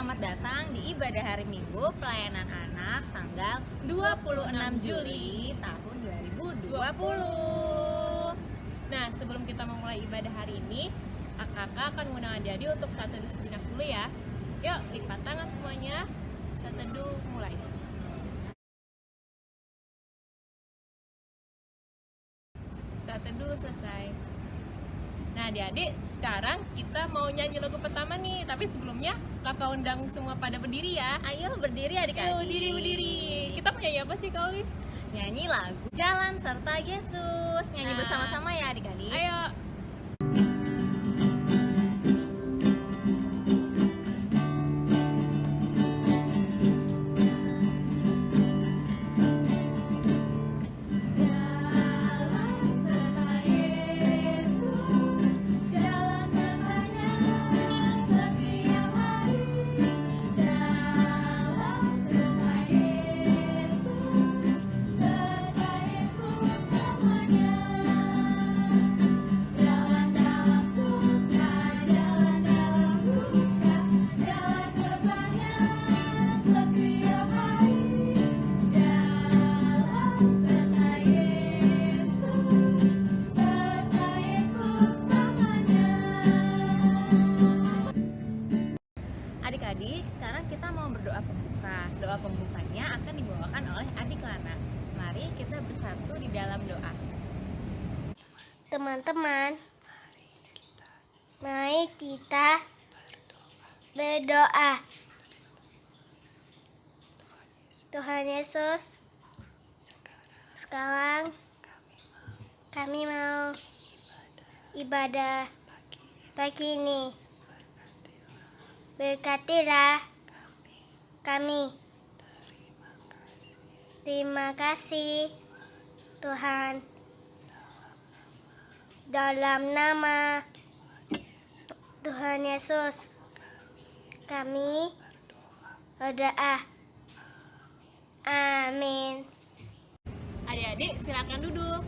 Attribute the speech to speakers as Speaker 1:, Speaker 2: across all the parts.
Speaker 1: selamat datang di ibadah hari Minggu pelayanan anak tanggal 26 Juli tahun 2020.
Speaker 2: Nah, sebelum kita memulai ibadah hari ini, kakak akan mengundang adik-adik untuk saat teduh sejenak dulu ya. Yuk, lipat tangan semuanya. Saat teduh mulai. Saat teduh selesai. Nah, adik-adik, sekarang kita mau nyanyi lagu pertama nih. Tapi sebelumnya, kakak undang semua pada berdiri ya.
Speaker 1: Ayo berdiri adik-adik.
Speaker 2: Berdiri. Kita mau nyanyi apa sih, Kak Olive?
Speaker 1: Nyanyi lagu Jalan Serta Yesus. Nyanyi bersama-sama ya adik-adik.
Speaker 2: Ayo.
Speaker 1: Adik-adik, sekarang kita mau berdoa pembuka. Doa pembukanya akan dibawakan oleh Adik Lana. Mari kita bersatu di dalam doa.
Speaker 3: Teman-teman, mari kita berdoa. Tuhan Yesus, sekarang kami mau ibadah pagi ini. Berkatilah kami. Terima kasih Tuhan. Dalam nama Tuhan Yesus, kami berdoa. Amin.
Speaker 2: Adik-adik, silakan duduk.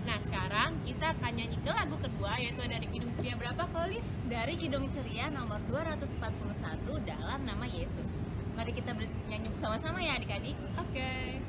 Speaker 2: Nah, sekarang kita akan nyanyi ke lagu kedua, yaitu dari Kidung Ceria berapa, Kak Olive?
Speaker 1: Dari Kidung Ceria nomor 241 dalam nama Yesus. Mari kita bernyanyi bersama-sama ya adik-adik.
Speaker 2: Oke.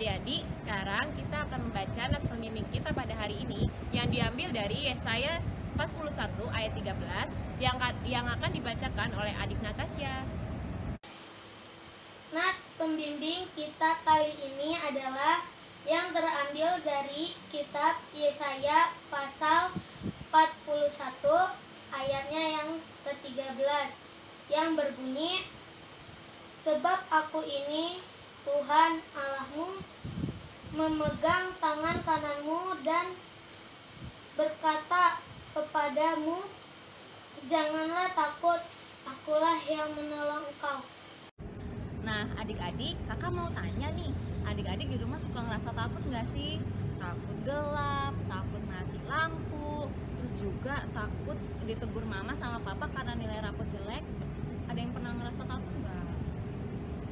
Speaker 2: Adik-adik, sekarang kita akan membaca nats pembimbing kita pada hari ini yang diambil dari Yesaya 41 ayat 13 yang akan dibacakan oleh adik Natasha.
Speaker 3: Nats pembimbing kita kali ini adalah yang terambil dari kitab Yesaya pasal 41 ayatnya yang ke-13 yang berbunyi, sebab aku ini Tuhan Allahmu memegang tangan kananmu dan berkata kepadamu, janganlah takut, akulah yang menolong engkau.
Speaker 1: Nah adik-adik, kakak mau tanya nih, adik-adik di rumah suka ngerasa takut nggak sih? Takut gelap, takut mati lampu, terus juga takut ditegur mama sama papa karena nilai rapot jelek. Ada yang pernah ngerasa takut nggak?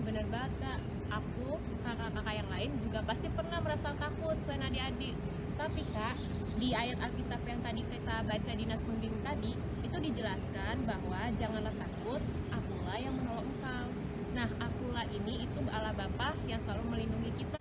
Speaker 2: Bener banget, Kak. Aku, kakak-kakak yang lain juga pasti pernah merasa takut selain adik-adik. Tapi Kak, di ayat Alkitab yang tadi kita baca di nas pembimbing tadi, itu dijelaskan bahwa janganlah takut, akulah yang menolong engkau. Nah, akulah ini itu Allah Bapa yang selalu melindungi kita.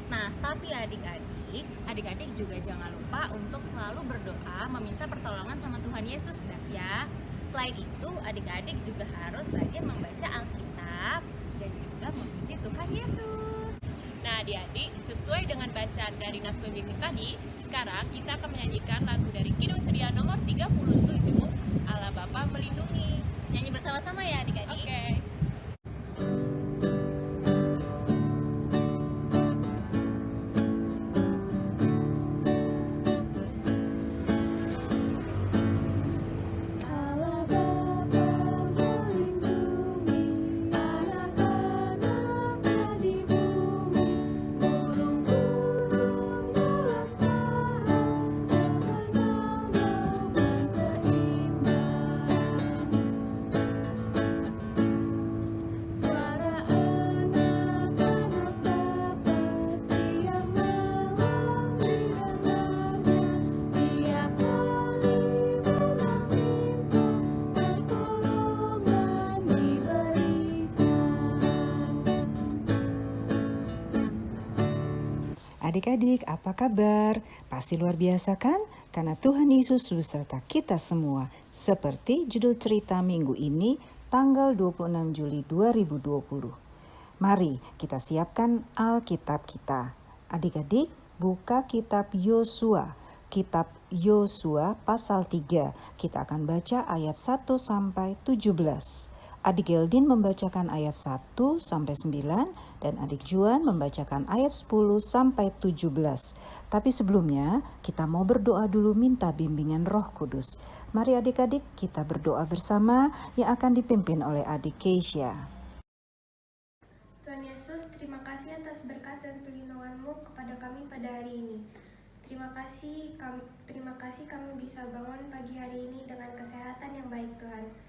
Speaker 1: Nah, tapi adik-adik juga jangan lupa untuk selalu berdoa meminta pertolongan sama Tuhan Yesus ya. Selain itu, adik-adik juga harus rajin membaca Alkitab dan juga memuji Tuhan Yesus.
Speaker 2: Nah, adik-adik, sesuai dengan bacaan dari baca Dinas Pembimbing tadi, sekarang kita akan menyanyikan lagu dari Kidung Ceria nomor 37, Allah Bapa Melindungi.
Speaker 1: Nyanyi bersama-sama ya adik-adik.
Speaker 2: Oke.
Speaker 4: Adik-adik, apa kabar? Pasti luar biasa kan? Karena Tuhan Yesus beserta kita semua. Seperti judul cerita minggu ini, tanggal 26 Juli 2020. Mari kita siapkan Alkitab kita. Adik-adik, buka kitab Yosua. Kitab Yosua pasal 3. Kita akan baca ayat 1 sampai 17. Adik Geldin membacakan ayat 1 sampai 9 dan adik Juan membacakan ayat 10 sampai 17. Tapi sebelumnya kita mau berdoa dulu minta bimbingan Roh Kudus. Mari adik-adik kita berdoa bersama yang akan dipimpin oleh adik Keisha.
Speaker 5: Tuhan Yesus, terima kasih atas berkat dan perlindungan-Mu kepada kami pada hari ini. Terima kasih kami bisa bangun pagi hari ini dengan kesehatan yang baik Tuhan.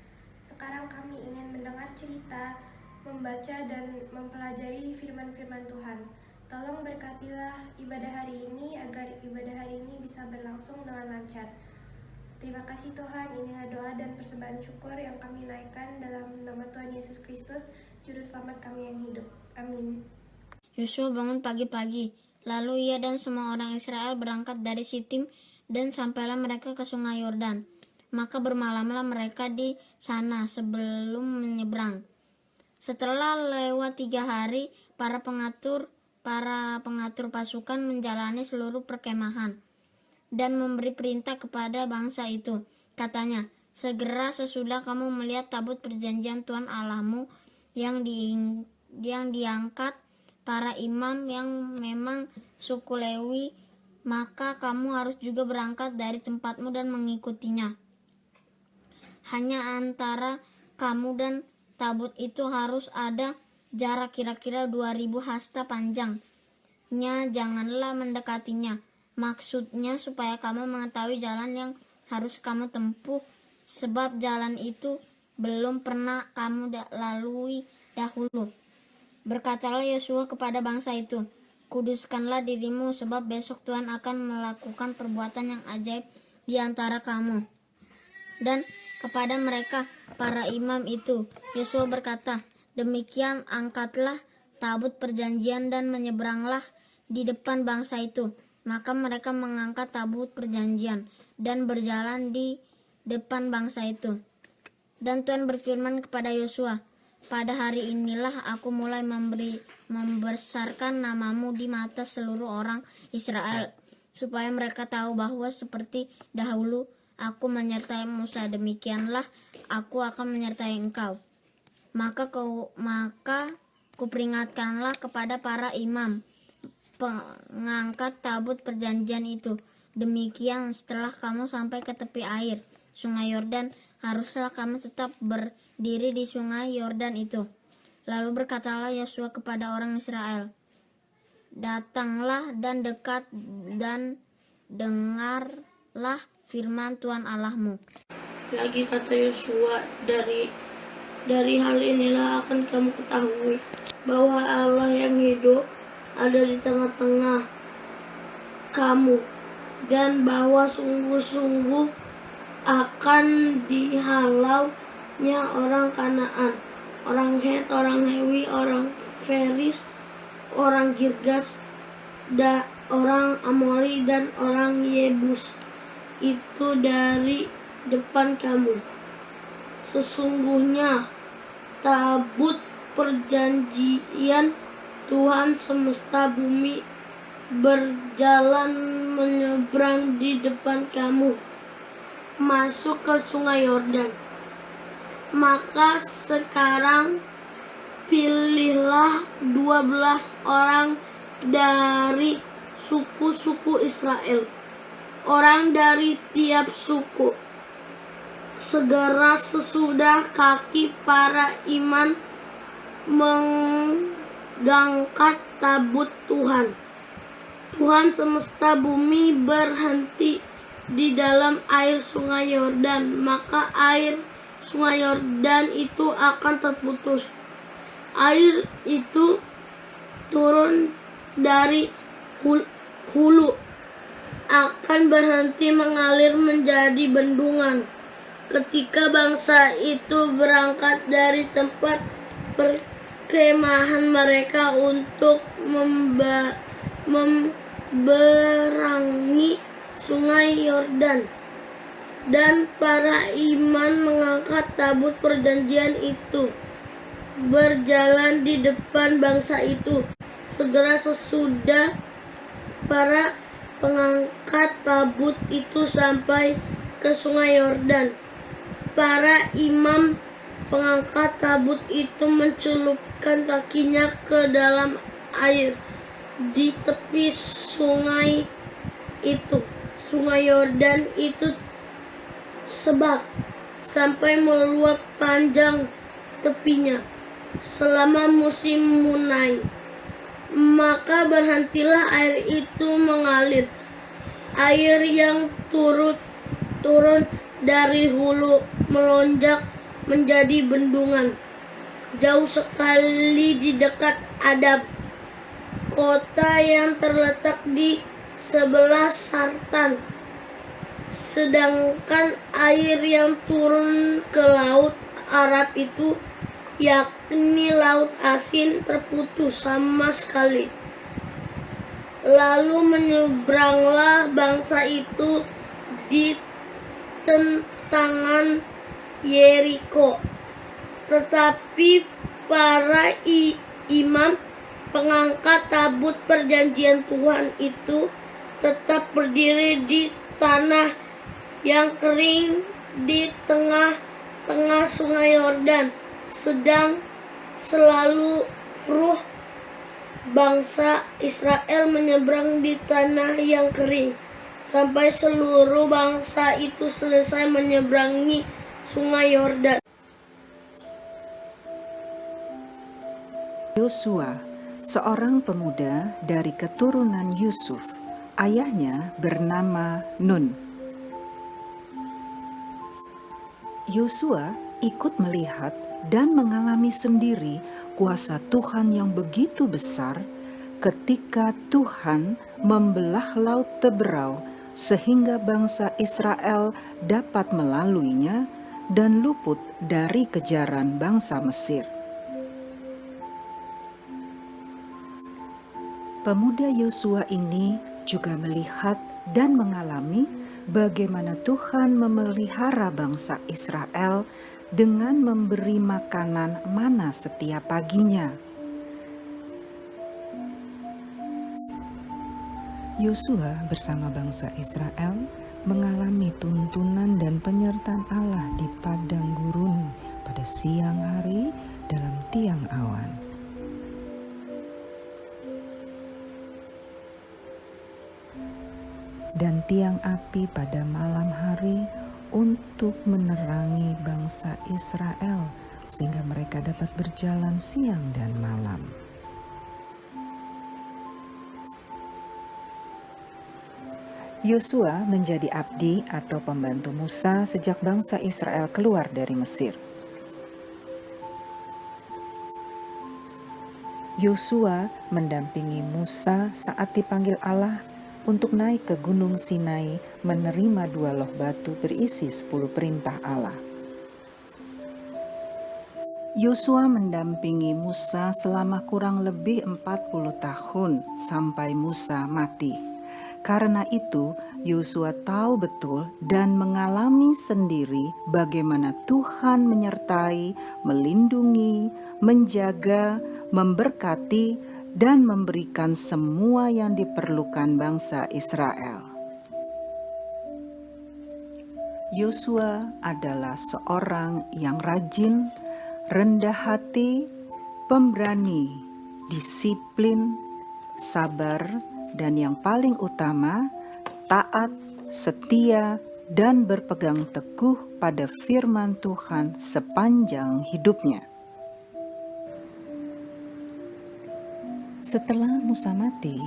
Speaker 5: Sekarang kami ingin mendengar cerita, membaca dan mempelajari firman-firman Tuhan. Tolong berkatilah ibadah hari ini agar ibadah hari ini bisa berlangsung dengan lancar. Terima kasih Tuhan, inilah doa dan persembahan syukur yang kami naikkan dalam nama Tuhan Yesus Kristus, Juru Selamat kami yang hidup. Amin.
Speaker 3: Yosua bangun pagi-pagi, lalu ia dan semua orang Israel berangkat dari Sitim dan sampailah mereka ke sungai Yordan. Maka bermalamlah mereka di sana sebelum menyeberang. Setelah lewat 3 hari, para pengatur pasukan menjalani seluruh perkemahan dan memberi perintah kepada bangsa itu. Katanya, segera sesudah kamu melihat tabut perjanjian Tuhan Allahmu yang diangkat para imam yang memang suku Lewi, maka kamu harus juga berangkat dari tempatmu dan mengikutinya. Hanya antara kamu dan tabut itu harus ada jarak kira-kira 2000 hasta panjangnya. Janganlah mendekatinya. Maksudnya supaya kamu mengetahui jalan yang harus kamu tempuh, sebab jalan itu belum pernah kamu lalui dahulu. Berkatalah Yosua kepada bangsa itu, kuduskanlah dirimu sebab besok Tuhan akan melakukan perbuatan yang ajaib di antara kamu. Dan kepada mereka, para imam itu, Yosua berkata, demikian angkatlah tabut perjanjian dan menyeberanglah di depan bangsa itu. Maka mereka mengangkat tabut perjanjian dan berjalan di depan bangsa itu. Dan Tuhan berfirman kepada Yosua, pada hari inilah aku mulai membesarkan namamu di mata seluruh orang Israel, supaya mereka tahu bahwa seperti dahulu aku menyertai Musa, demikianlah aku akan menyertai engkau. Maka kuperingatkanlah kepada para imam pengangkat tabut perjanjian itu. Demikian setelah kamu sampai ke tepi air, sungai Yordan, haruslah kamu tetap berdiri di sungai Yordan itu. Lalu berkatalah Yosua kepada orang Israel, datanglah dan dekat dan dengarlah firman Tuhan Allahmu.
Speaker 6: Lagi kata Yosua, dari hal inilah akan kamu ketahui bahwa Allah yang hidup ada di tengah-tengah kamu, dan bahwa sungguh-sungguh akan dihalaunya orang Kanaan, orang Het, orang Lewi, orang Feris, orang Girgas, orang Amori, dan orang Yebus itu dari depan kamu. Sesungguhnya tabut perjanjian Tuhan semesta bumi berjalan menyeberang di depan kamu, masuk ke sungai Yordan. Maka sekarang pilihlah 12 orang dari suku-suku Israel, orang dari tiap suku. Segera sesudah kaki para imam mengangkat tabut Tuhan semesta bumi berhenti di dalam air sungai Yordan, maka air sungai Yordan itu akan terputus. Air itu turun dari hulu, akan berhenti mengalir menjadi bendungan. Ketika bangsa itu berangkat dari tempat perkemahan mereka untuk memberangi sungai Yordan, dan para imam mengangkat tabut perjanjian itu, berjalan di depan bangsa itu. Segera sesudah para pengangkat tabut itu sampai ke sungai Yordan, para imam pengangkat tabut itu mencelupkan kakinya ke dalam air di tepi sungai itu. Sungai Yordan itu sebab sampai meluap panjang tepinya selama musim munai. Maka berhentilah air itu mengalir. Air yang turun dari hulu melonjak menjadi bendungan jauh sekali di dekat Adab, kota yang terletak di sebelah Sartan. Sedangkan air yang turun ke laut Arab itu, yakni laut asin, terputus sama sekali. Lalu menyeberanglah bangsa itu di tentangan Yeriko. Tetapi para imam pengangkat tabut perjanjian Tuhan itu tetap berdiri di tanah yang kering di tengah-tengah sungai Yordan, sedang selalu ruh bangsa Israel menyeberang di tanah yang kering, sampai seluruh bangsa itu selesai menyeberangi sungai Yordan.
Speaker 4: Yosua, seorang pemuda dari keturunan Yusuf, ayahnya bernama Nun. Yosua ikut melihat dan mengalami sendiri kuasa Tuhan yang begitu besar ketika Tuhan membelah laut Teberau sehingga bangsa Israel dapat melaluinya dan luput dari kejaran bangsa Mesir. Pemuda Yosua ini juga melihat dan mengalami bagaimana Tuhan memelihara bangsa Israel dengan memberi makanan mana setiap paginya. Yosua bersama bangsa Israel mengalami tuntunan dan penyertaan Allah di padang gurun pada siang hari dalam tiang awan. Dan tiang api pada malam hari untuk menerangi bangsa Israel sehingga mereka dapat berjalan siang dan malam. Yosua menjadi abdi atau pembantu Musa sejak bangsa Israel keluar dari Mesir. Yosua mendampingi Musa saat dipanggil Allah untuk naik ke Gunung Sinai menerima 2 loh batu berisi 10 perintah Allah. Yosua mendampingi Musa selama kurang lebih 40 tahun sampai Musa mati. Karena itu, Yosua tahu betul dan mengalami sendiri bagaimana Tuhan menyertai, melindungi, menjaga, memberkati, dan memberikan semua yang diperlukan bangsa Israel. Yosua adalah seorang yang rajin, rendah hati, pemberani, disiplin, sabar, dan yang paling utama, taat, setia, dan berpegang teguh pada firman Tuhan sepanjang hidupnya. Setelah Musa mati,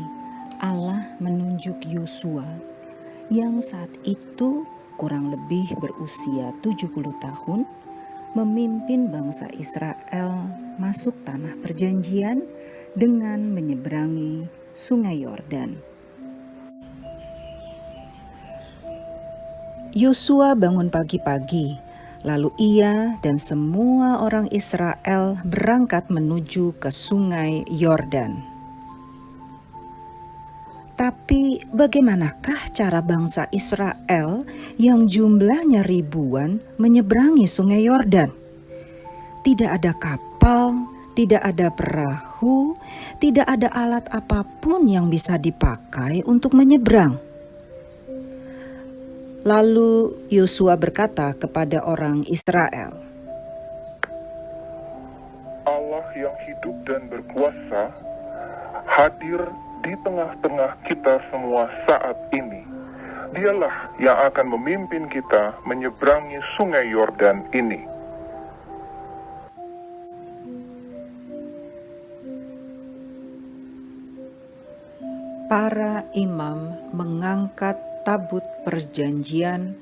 Speaker 4: Allah menunjuk Yosua yang saat itu kurang lebih berusia 70 tahun memimpin bangsa Israel masuk tanah perjanjian dengan menyeberangi Sungai Yordan. Yosua bangun pagi-pagi, lalu ia dan semua orang Israel berangkat menuju ke Sungai Yordan. Tapi bagaimanakah cara bangsa Israel yang jumlahnya ribuan menyeberangi Sungai Yordan? Tidak ada kapal, tidak ada perahu, tidak ada alat apapun yang bisa dipakai untuk menyeberang. Lalu Yosua berkata kepada orang Israel,
Speaker 7: Allah yang hidup dan berkuasa hadir di tengah-tengah kita semua saat ini. Dialah yang akan memimpin kita menyeberangi Sungai Yordan ini.
Speaker 4: para imam mengangkat tabut perjanjian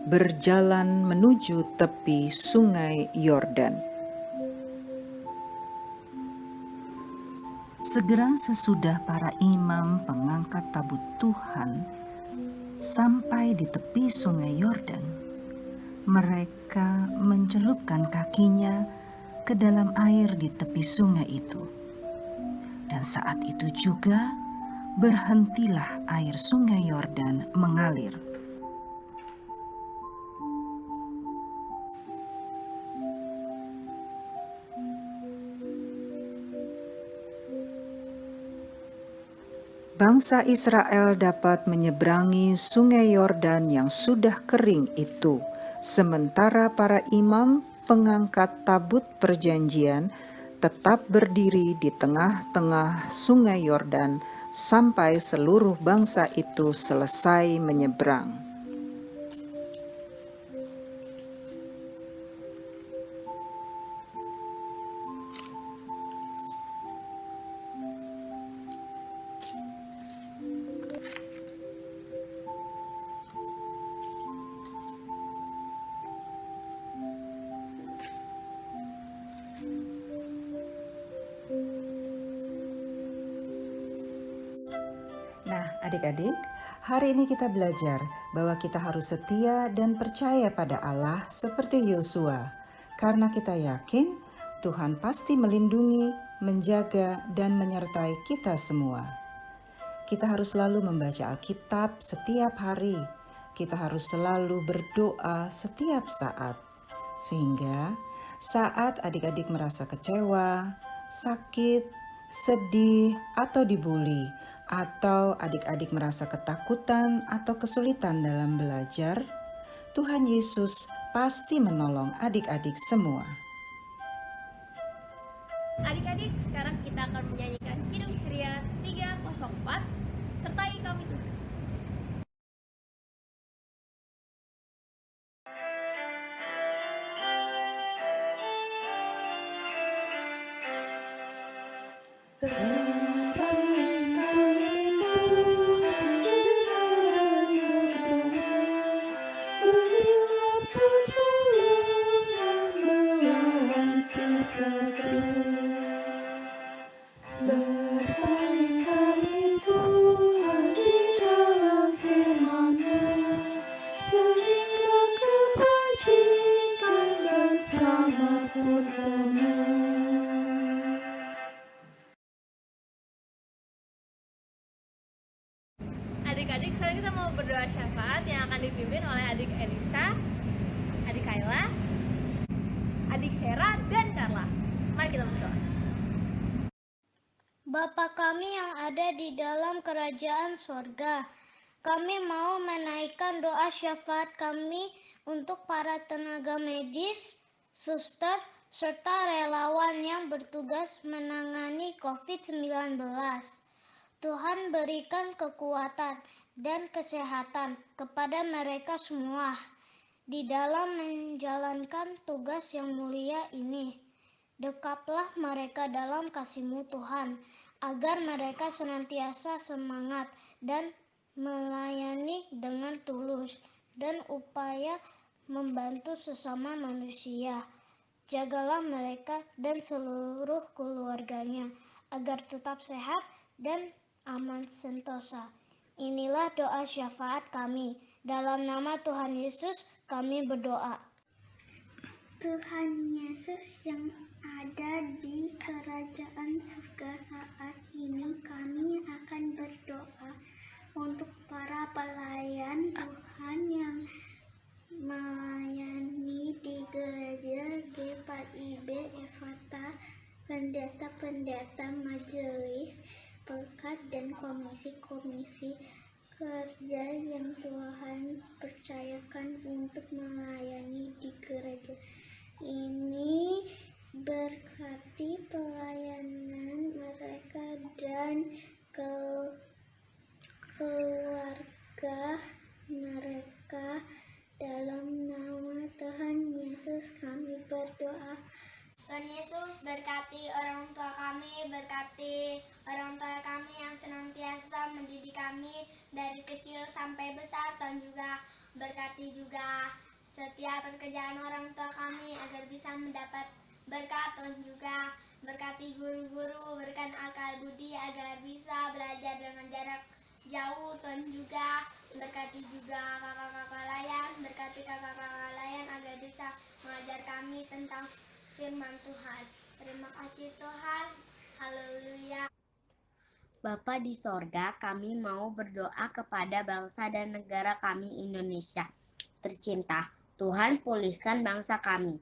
Speaker 4: berjalan menuju tepi Sungai Yordan. Segera sesudah para imam pengangkat tabut Tuhan sampai di tepi Sungai Yordan, mereka mencelupkan kakinya ke dalam air di tepi sungai itu. Dan saat itu juga berhentilah air Sungai Yordan mengalir. Bangsa Israel dapat menyeberangi Sungai Yordan yang sudah kering itu, sementara para imam pengangkat tabut perjanjian tetap berdiri di tengah-tengah Sungai Yordan sampai seluruh bangsa itu selesai menyeberang. Nah, adik-adik, hari ini kita belajar bahwa kita harus setia dan percaya pada Allah seperti Yosua, karena kita yakin Tuhan pasti melindungi, menjaga, dan menyertai kita semua. Kita harus selalu membaca Alkitab setiap hari. Kita harus selalu berdoa setiap saat, sehingga saat adik-adik merasa kecewa, sakit, sedih, atau dibully, atau adik-adik merasa ketakutan atau kesulitan dalam belajar, Tuhan Yesus pasti menolong adik-adik semua.
Speaker 2: Adik-adik, sekarang kita akan menyanyikan Kidung Ceria 304. Sertai kami Tuhan.
Speaker 4: Sertai kami Tuhan di dalam firman-Mu, sehingga kebajikan dan selamat pun penuh.
Speaker 2: Adik-adik, sekarang kita mau berdoa syafaat yang akan dipimpin oleh adik Elisa, adik Kayla, adik Sera, dan Carla. Mari kita berdoa.
Speaker 3: Bapa kami yang ada di dalam kerajaan sorga, kami mau menaikkan doa syafaat kami untuk para tenaga medis, suster, serta relawan yang bertugas menangani COVID-19. Tuhan berikan kekuatan dan kesehatan kepada mereka semua di dalam menjalankan tugas yang mulia ini. Dekaplah mereka dalam kasih-Mu Tuhan, agar mereka senantiasa semangat dan melayani dengan tulus dan upaya membantu sesama manusia. Jagalah mereka dan seluruh keluarganya, agar tetap sehat dan aman sentosa. Inilah doa syafaat kami. Dalam nama Tuhan Yesus kami berdoa.
Speaker 8: Tuhan Yesus yang ada di kerajaan surga, saat ini kami akan berdoa untuk para pelayan Tuhan yang melayani di gereja G4IB Efata, pendeta-pendeta majelis, pekat dan komisi-komisi kerja yang Tuhan percayakan untuk melayani di gereja ini. Berkati pelayanan mereka dan keluarga mereka. Dalam nama Tuhan Yesus kami berdoa.
Speaker 9: Tuhan Yesus, berkati orang tua kami, berkati orang tua kami yang senantiasa mendidik kami dari kecil sampai besar. Tuhan juga berkati juga setiap pekerjaan orang tua kami agar bisa mendapat berkat. Tuhan juga berkati guru-guru, berikan akal budi agar bisa belajar dengan jarak jauh. Tuhan juga berkati juga kakak-kakak layan, berkati kakak-kakak layan agar bisa mengajar kami tentang firman Tuhan. Terima kasih Tuhan. Haleluya.
Speaker 6: Bapa di sorga, kami mau berdoa kepada bangsa dan negara kami Indonesia tercinta. Tuhan pulihkan bangsa kami.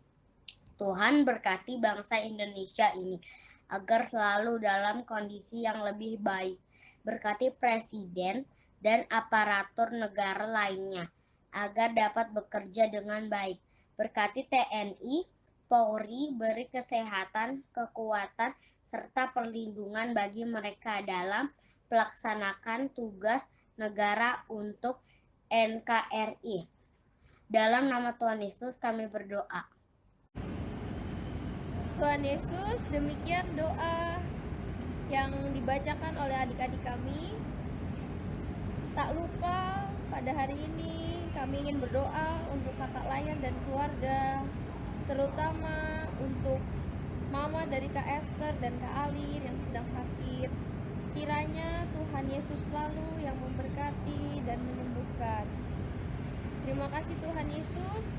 Speaker 6: Tuhan berkati bangsa Indonesia ini agar selalu dalam kondisi yang lebih baik. Berkati presiden dan aparatur negara lainnya agar dapat bekerja dengan baik. Berkati TNI, Polri, beri kesehatan, kekuatan, serta perlindungan bagi mereka dalam melaksanakan tugas negara untuk NKRI. Dalam nama Tuhan Yesus kami berdoa.
Speaker 2: Tuhan Yesus, demikian doa yang dibacakan oleh adik-adik kami. Tak lupa pada hari ini kami ingin berdoa untuk kakak layan dan keluarga, terutama untuk mama dari Kak Esther dan Kak Alir yang sedang sakit. Kiranya Tuhan Yesus selalu yang memberkati dan menyembuhkan. Terima kasih Tuhan Yesus.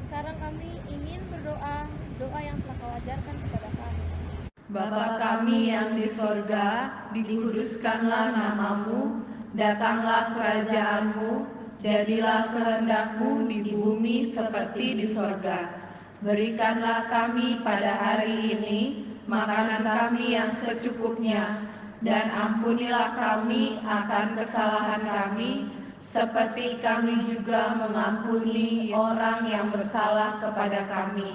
Speaker 2: Sekarang kami ingin berdoa, doa yang telah Kau ajarkan kepada kami.
Speaker 10: Bapa kami yang di sorga, dikuduskanlah namamu, datanglah kerajaan-Mu, jadilah kehendak-Mu di bumi seperti di sorga. Berikanlah kami pada hari ini makanan kami yang secukupnya, dan ampunilah kami akan kesalahan kami, seperti kami juga mengampuni orang yang bersalah kepada kami.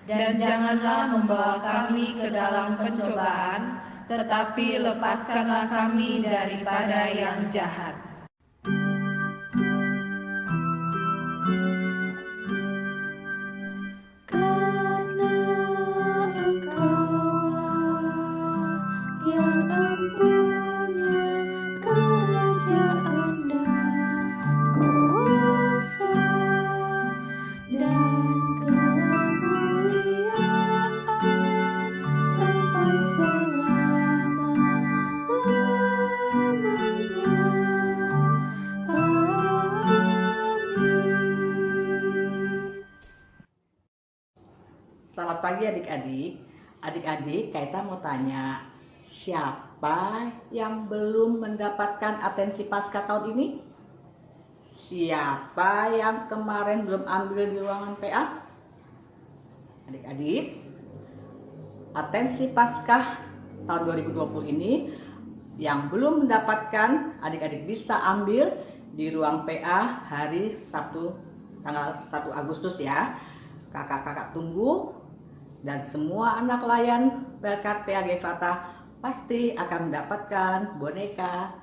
Speaker 10: Dan janganlah membawa kami ke dalam pencobaan, tetapi lepaskanlah kami daripada yang jahat.
Speaker 8: Karena Engkaulah yang mempunyai kerajaan dan kuasa dan kemuliaan sampai selama-lamanya. Amin.
Speaker 11: Selamat pagi adik-adik. Adik-adik, Kaita mau tanya, siapa yang belum mendapatkan atensi pasca tahun ini? Siapa yang kemarin belum ambil di ruangan PA? Adik-adik, atensi Paskah tahun 2020 ini yang belum mendapatkan, adik-adik bisa ambil di ruang PA hari Sabtu tanggal 1 Agustus ya. Kakak-kakak tunggu, dan semua anak layan Pelkat PAG Fata pasti akan mendapatkan boneka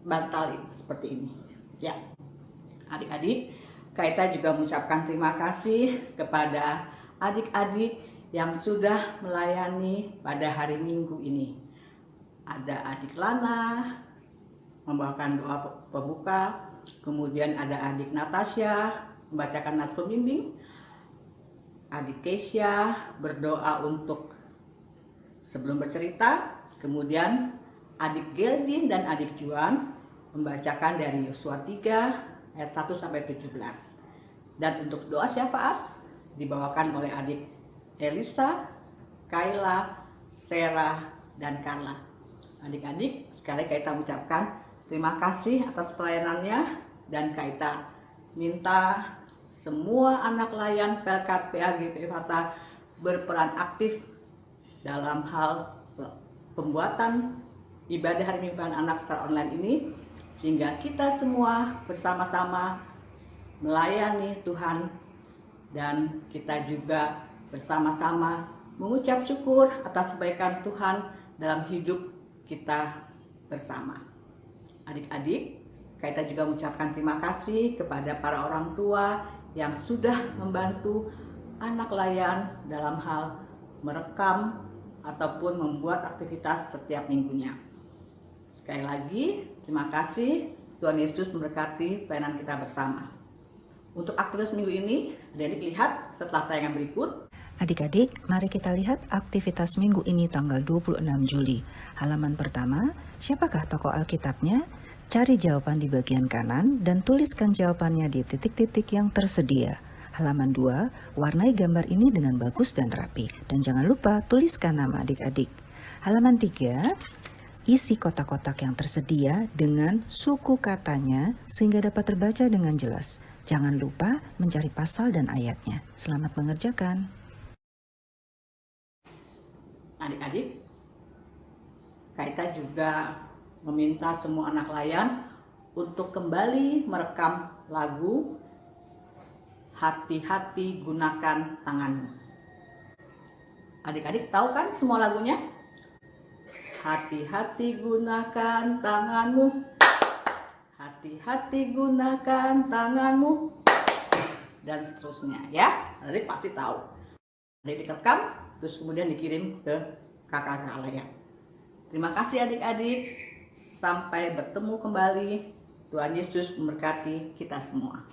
Speaker 11: bantal seperti ini ya. Adik-adik, Kaita juga mengucapkan terima kasih kepada adik-adik yang sudah melayani pada hari Minggu ini. Ada adik Lana membawakan doa pembuka, kemudian ada adik Natasha membacakan nas pembimbing, adik Keisha berdoa untuk sebelum bercerita, kemudian adik Geldin dan adik Juan membacakan dari Yosua 3 ayat 1 sampai 17. Dan untuk doa syafaat dibawakan oleh adik Elisa, Kayla, Sarah, dan Carla. Adik-adik, sekali Kaita mengucapkan terima kasih atas pelayanannya, dan Kaita minta semua anak layan Pelkat PAG Fata berperan aktif dalam hal pembuatan ibadah hari Mingguan anak secara online ini, sehingga kita semua bersama-sama melayani Tuhan, dan kita juga bersama-sama mengucap syukur atas kebaikan Tuhan dalam hidup kita bersama. Adik-adik, Kaita juga mengucapkan terima kasih kepada para orang tua yang sudah membantu anak layan dalam hal merekam ataupun membuat aktivitas setiap minggunya. Sekali lagi, terima kasih. Tuhan Yesus memberkati pelayanan kita bersama. Untuk aktivitas minggu ini, adik-adik lihat setelah tayangan berikut.
Speaker 4: Adik-adik, mari kita lihat aktivitas minggu ini tanggal 26 Juli. Halaman pertama, siapakah tokoh Alkitabnya? Cari jawaban di bagian kanan dan tuliskan jawabannya di titik-titik yang tersedia. Halaman 2, warnai gambar ini dengan bagus dan rapi. Dan jangan lupa tuliskan nama adik-adik. Halaman 3, isi kotak-kotak yang tersedia dengan suku katanya sehingga dapat terbaca dengan jelas. Jangan lupa mencari pasal dan ayatnya. Selamat mengerjakan.
Speaker 11: Adik-adik, Kaita juga meminta semua anak layan untuk kembali merekam lagu Hati-hati Gunakan Tanganmu. Adik-adik tahu kan semua lagunya? Hati-hati gunakan tanganmu, hati-hati gunakan tanganmu, dan seterusnya ya. Adik pasti tahu. Adik rekam, terus kemudian dikirim ke kakak-kakak layan. Terima kasih adik-adik. Sampai bertemu kembali. Tuhan Yesus memberkati kita semua.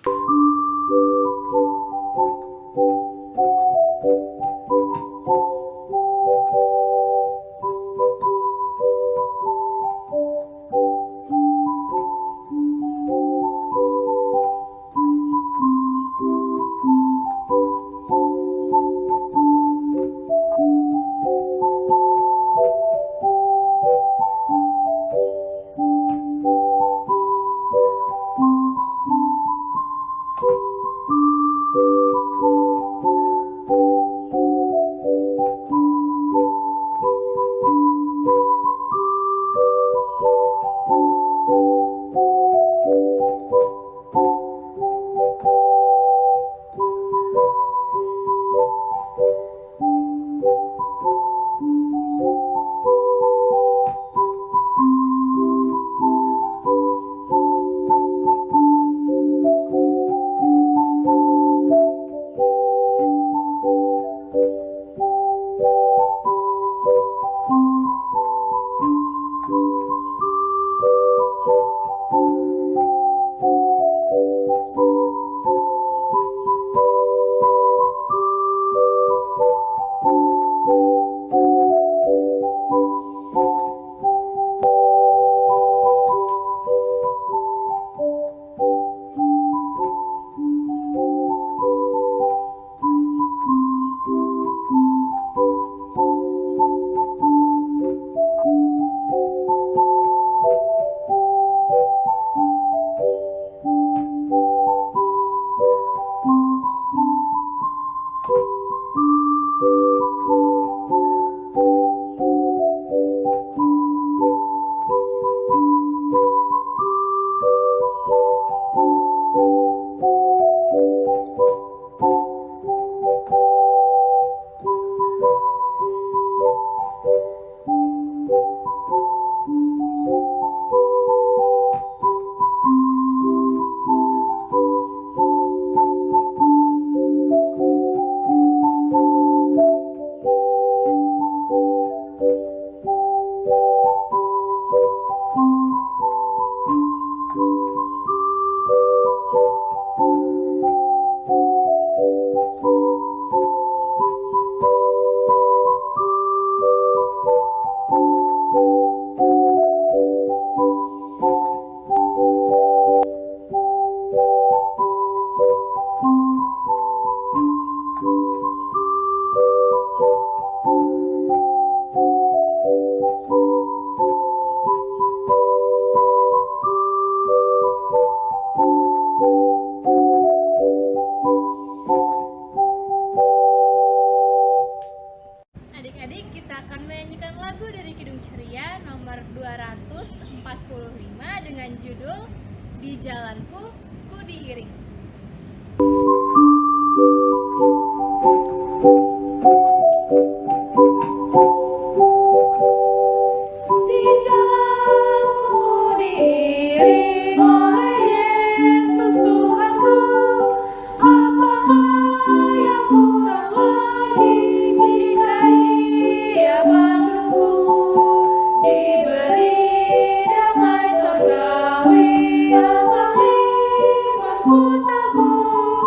Speaker 1: Di jalanku, ku diiring.
Speaker 8: Di jalanku ku diiring oleh Yesus Tuhanku. Apakah yang kurang lagi jika Ia panduku? Diberi damai surgawi, asal imanku teguh.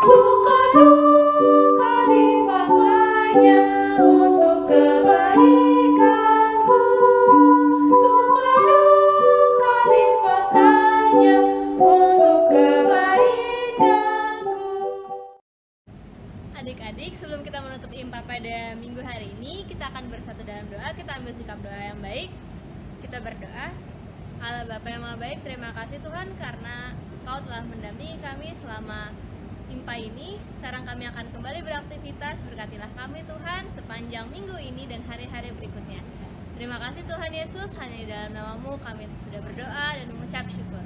Speaker 8: Suka duka dipakainya untuk kebaikanku. Suka duka dipakainya untuk kebaikanku.
Speaker 2: Adik-adik, sebelum kita menutup IMPA pada minggu hari ini, kita akan bersatu dalam doa. Kita ambil sikap doa yang baik. Kita berdoa. Allah Bapa yang Maha Baik, terima kasih Tuhan karena Kau telah mendampingi kami selama IMPA ini. Sekarang kami akan kembali beraktivitas. Berkatilah kami Tuhan sepanjang minggu ini dan hari-hari berikutnya. Terima kasih Tuhan Yesus, hanya di dalam namamu kami sudah berdoa dan mengucap syukur.